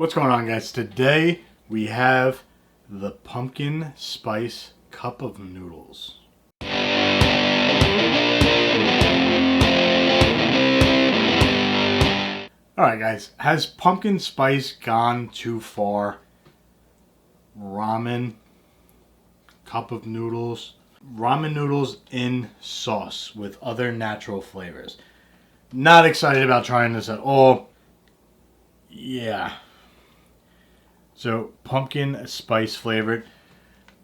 What's going on, guys? Today we have the pumpkin spice cup of noodles. Alright guys, has pumpkin spice gone too far? Ramen, cup of noodles, ramen noodles in sauce with other natural flavors. Not excited about trying this at all. Yeah. So, pumpkin spice flavored.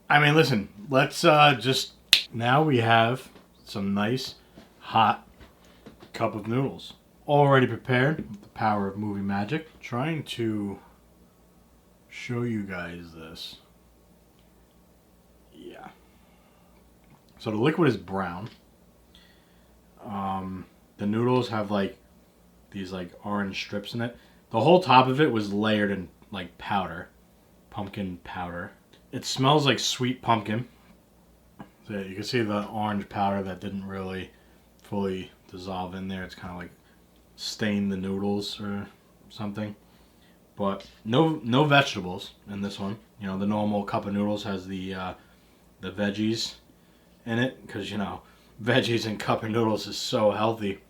I mean, listen, let's now we have some nice, hot cup of noodles. Already prepared with the power of movie magic. Trying to show you guys this. Yeah. So the liquid is brown. The noodles have like these like orange strips in it. The whole top of it was layered in like powder, pumpkin powder. It smells like sweet pumpkin. So you can see the orange powder that didn't really fully dissolve in there. It's kind of like stained the noodles or something. But no vegetables in this one. You know, the normal cup of noodles has the veggies in it because, you know, veggies in cup of noodles is so healthy.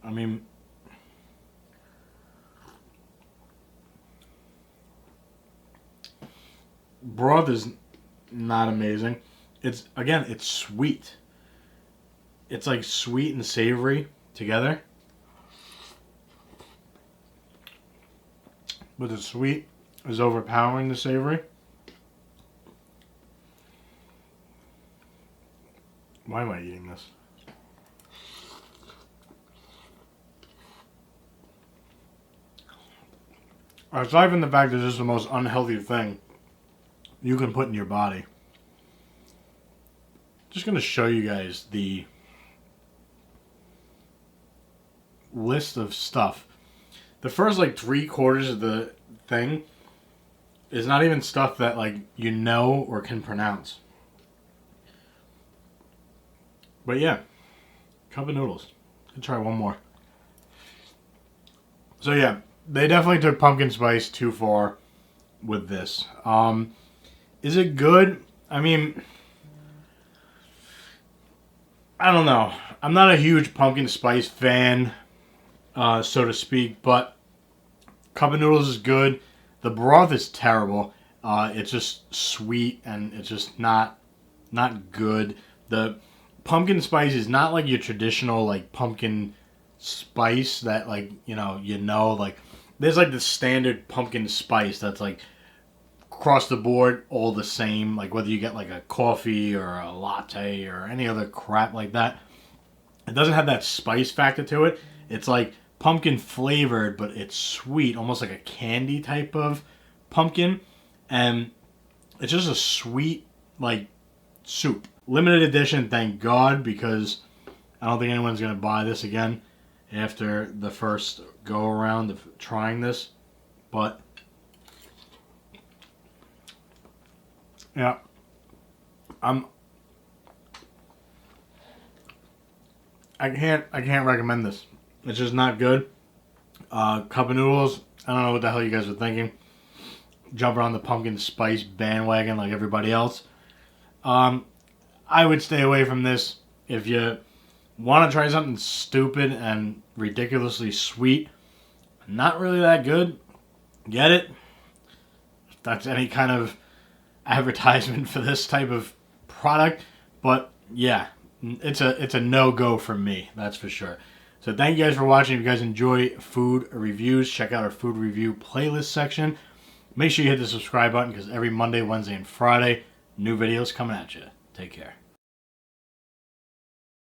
I mean, broth is not amazing. It's sweet. It's like sweet and savory together. But the sweet is overpowering the savory. Why am I eating this? Aside from the fact that this is the most unhealthy thing you can put in your body, just going to show you guys the list of stuff. The first like 3/4 of the thing is not even stuff that like you know or can pronounce. But yeah, cup of noodles. I'll try one more. So yeah, they definitely took pumpkin spice too far with this. Is it good? I mean, I don't know. I'm not a huge pumpkin spice fan, so to speak, but cup of noodles is good. The broth is terrible. It's just sweet and it's just not good. The pumpkin spice is not like your traditional like pumpkin spice that like you know like there's like the standard pumpkin spice that's like across the board all the same, like whether you get like a coffee or a latte or any other crap like that. It doesn't have that spice factor to it. It's like pumpkin flavored, but it's sweet, almost like a candy type of pumpkin, and it's just a sweet like soup. Limited edition, thank God, because I don't think anyone's gonna buy this again after the first go around of trying this. But yeah, I can't recommend this. It's just not good. Cup of noodles, I don't know what the hell you guys are thinking. Jumping on the pumpkin spice bandwagon like everybody else. I would stay away from this. If you want to try something stupid and ridiculously sweet, not really that good, get it. If that's any kind of advertisement for this type of product. But yeah, it's a no-go for me, that's for sure. So thank you guys for watching. If you guys enjoy food reviews, check out our food review playlist section. Make sure you hit the subscribe button because every Monday, Wednesday, and Friday, new videos coming at you. Take care.